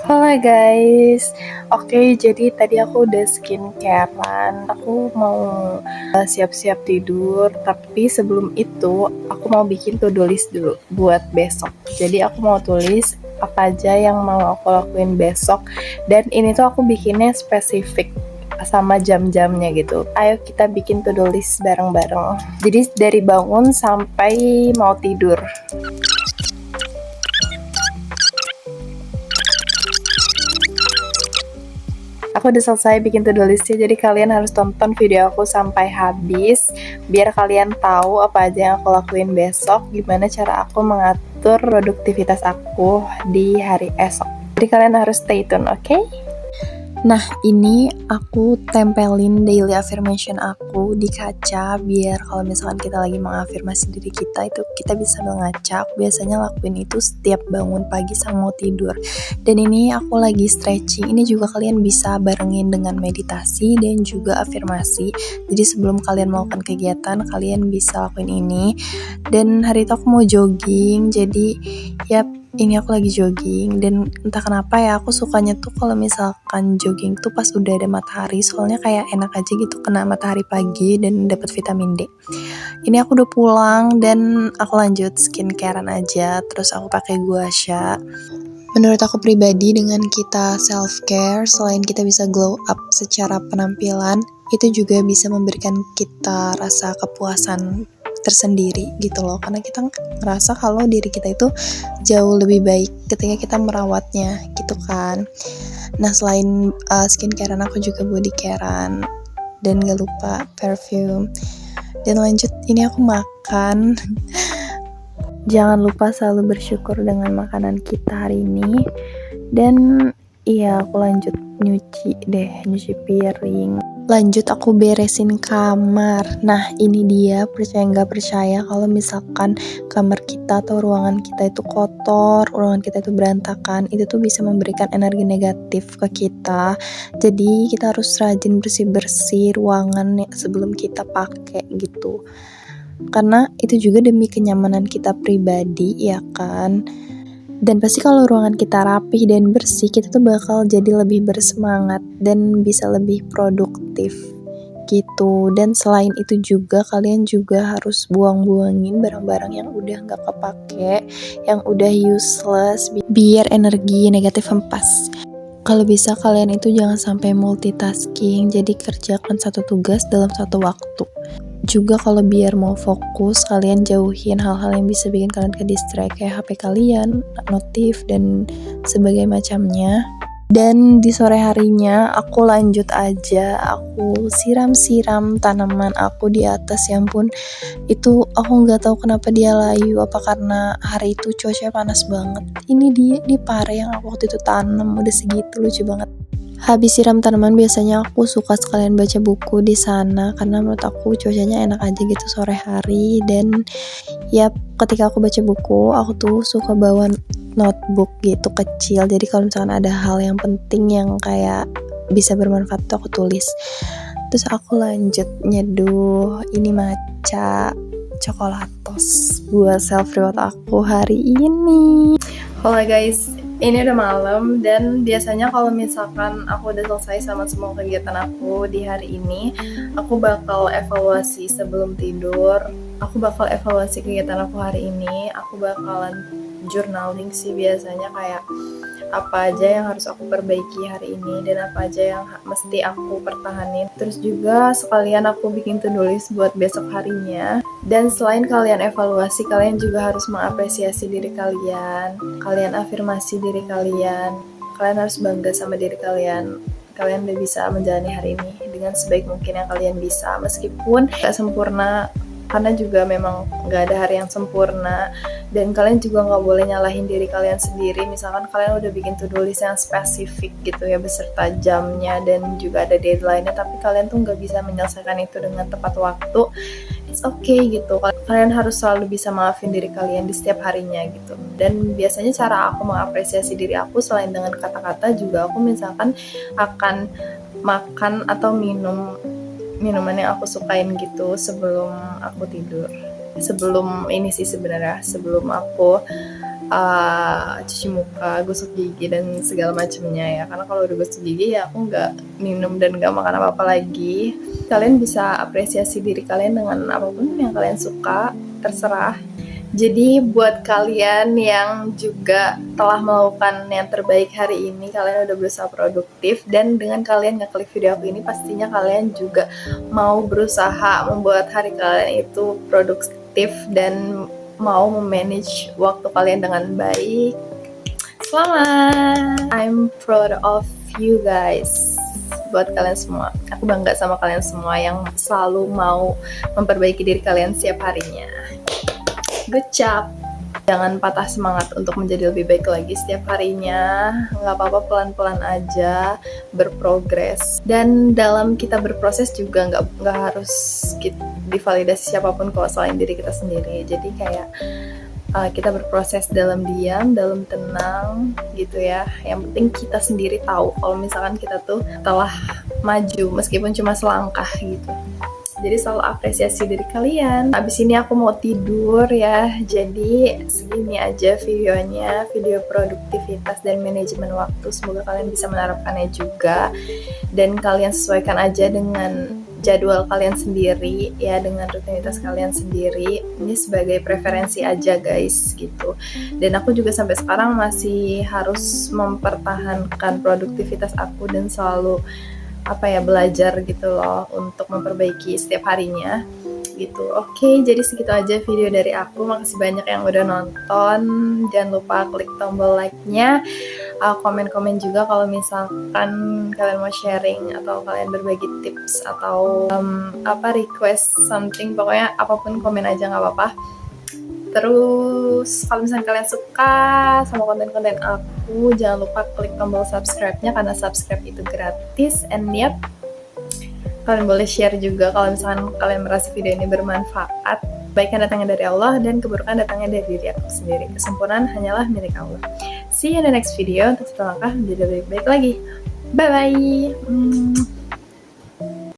Halo guys, oke jadi tadi aku udah skincarean, aku mau siap-siap tidur, tapi sebelum itu aku mau bikin to-do list dulu buat besok. Jadi aku mau tulis apa aja yang mau aku lakuin besok, dan ini tuh aku bikinnya spesifik sama jam-jamnya gitu. Ayo kita bikin to-do list bareng-bareng. Jadi dari bangun sampai mau tidur. Aku udah selesai bikin to-do listnya, jadi kalian harus tonton video aku sampai habis biar kalian tahu apa aja yang aku lakuin besok, gimana cara aku mengatur produktivitas aku di hari esok. Jadi kalian harus stay tune, oke? Nah, ini aku tempelin daily affirmation aku di kaca biar kalau misalkan kita lagi mengafirmasi diri kita itu kita bisa mengaca. Aku biasanya lakuin itu setiap bangun pagi sama mau tidur. Dan ini aku lagi stretching. Ini juga kalian bisa barengin dengan meditasi dan juga afirmasi. Jadi sebelum kalian melakukan kegiatan, kalian bisa lakuin ini. Dan hari itu aku mau jogging. Jadi ya ini aku lagi jogging, dan entah kenapa ya aku sukanya tuh kalau misalkan jogging tuh pas udah ada matahari, soalnya kayak enak aja gitu kena matahari pagi dan dapat vitamin D. Ini aku udah pulang dan aku lanjut skincarean aja, terus aku pakai gua Sha. Menurut aku pribadi, dengan kita self care, selain kita bisa glow up secara penampilan, itu juga bisa memberikan kita rasa kepuasan tersendiri gitu loh, karena kita ngerasa kalau diri kita itu jauh lebih baik ketika kita merawatnya gitu kan. Nah, selain skincarean aku juga body carean, dan gak lupa perfume. Dan lanjut, ini aku makan. Jangan lupa selalu bersyukur dengan makanan kita hari ini. Dan iya, aku lanjut nyuci piring. Lanjut aku beresin kamar. Nah, ini dia, percaya nggak percaya kalau misalkan kamar kita atau ruangan kita itu kotor, ruangan kita itu berantakan, itu tuh bisa memberikan energi negatif ke kita. Jadi kita harus rajin bersih-bersih ruangan sebelum kita pakai gitu. Karena itu juga demi kenyamanan kita pribadi, ya kan? Dan pasti kalau ruangan kita rapih dan bersih, kita tuh bakal jadi lebih bersemangat dan bisa lebih produktif gitu. Dan selain itu juga kalian juga harus buang-buangin barang-barang yang udah gak kepake, yang udah useless, biar energi negatif hempas. Kalau bisa kalian itu jangan sampai multitasking, jadi kerjakan satu tugas dalam satu waktu. Juga kalau biar mau fokus, kalian jauhin hal-hal yang bisa bikin kalian ke distract, kayak HP kalian, notif, dan sebagainya macamnya. Dan di sore harinya aku lanjut aja, aku siram-siram tanaman aku di atas. Ya ampun, itu aku nggak tahu kenapa dia layu, apa karena hari itu cuaca panas banget. Ini dia di pare yang aku waktu itu tanam udah segitu, lucu banget. Habis siram tanaman biasanya aku suka sekalian baca buku di sana, karena menurut aku cuacanya enak aja gitu sore hari. Dan ya ketika aku baca buku, aku tuh suka bawa notebook gitu kecil, jadi kalau misalkan ada hal yang penting yang kayak bisa bermanfaat tuh aku tulis. Terus aku lanjut nyeduh ini matcha coklatos buat self reward aku hari ini. Halo guys, ini udah malam, dan biasanya kalau misalkan aku udah selesai sama semua kegiatan aku di hari ini, aku bakal evaluasi sebelum tidur. Aku bakal evaluasi kegiatan aku hari ini. Aku bakalan journaling sih biasanya, kayak apa aja yang harus aku perbaiki hari ini dan apa aja yang mesti aku pertahanin. Terus juga sekalian aku bikin to-do list buat besok harinya. Dan selain kalian evaluasi, kalian juga harus mengapresiasi diri kalian. Kalian afirmasi diri kalian. Kalian harus bangga sama diri kalian. Kalian udah bisa menjalani hari ini dengan sebaik mungkin yang kalian bisa, meskipun gak sempurna, karena juga memang gak ada hari yang sempurna. Dan kalian juga gak boleh nyalahin diri kalian sendiri. Misalkan kalian udah bikin to-do list yang spesifik gitu ya, beserta jamnya dan juga ada deadline-nya, tapi kalian tuh gak bisa menyelesaikan itu dengan tepat waktu. It's okay gitu. Kalian harus selalu bisa maafin diri kalian di setiap harinya gitu. Dan biasanya cara aku mengapresiasi diri aku selain dengan kata-kata, juga aku misalkan akan makan atau minum minuman yang aku sukain gitu sebelum aku tidur. Sebelum ini sih sebenarnya, sebelum aku cuci muka, gosok gigi dan segala macamnya ya. Karena kalau udah gosok gigi ya aku nggak minum dan nggak makan apa-apa lagi. Kalian bisa apresiasi diri kalian dengan apapun yang kalian suka, terserah. Jadi buat kalian yang juga telah melakukan yang terbaik hari ini, kalian udah berusaha produktif, dan dengan kalian ngeklik video aku ini pastinya kalian juga mau berusaha membuat hari kalian itu produktif dan mau memanage waktu kalian dengan baik. Selamat! I'm proud of you guys. Buat kalian semua, aku bangga sama kalian semua yang selalu mau memperbaiki diri kalian setiap harinya. Good job! Jangan patah semangat untuk menjadi lebih baik lagi setiap harinya. Nggak apa-apa, pelan-pelan aja, berprogres. Dan dalam kita berproses juga nggak harus divalidasi siapapun kalau selain diri kita sendiri. Jadi kayak kita berproses dalam diam, dalam tenang gitu ya. Yang penting kita sendiri tahu kalau misalkan kita tuh telah maju meskipun cuma selangkah gitu. Jadi selalu apresiasi diri kalian. Abis ini aku mau tidur ya. Jadi segini aja videonya, video produktivitas dan manajemen waktu. Semoga kalian bisa menerapkannya juga. Dan kalian sesuaikan aja dengan jadwal kalian sendiri ya, dengan rutinitas kalian sendiri. Ini sebagai preferensi aja guys gitu. Dan aku juga sampai sekarang masih harus mempertahankan produktivitas aku dan selalu belajar gitu loh untuk memperbaiki setiap harinya gitu. Oke, jadi segitu aja video dari aku. Makasih banyak yang udah nonton. Jangan lupa klik tombol like-nya, komen-komen juga kalau misalkan kalian mau sharing atau kalian berbagi tips atau request something, pokoknya apapun komen aja nggak apa-apa. Terus kalau misalnya kalian suka sama konten-konten aku, jangan lupa klik tombol subscribe-nya karena subscribe itu gratis. And yep, kalian boleh share juga kalau misalkan kalian merasa video ini bermanfaat. Kebaikan datangnya dari Allah dan keburukan datangnya dari diri aku sendiri. Kesempurnaan hanyalah milik Allah. See you in the next video untuk satu langkah menjadi lebih baik lagi. Bye-bye!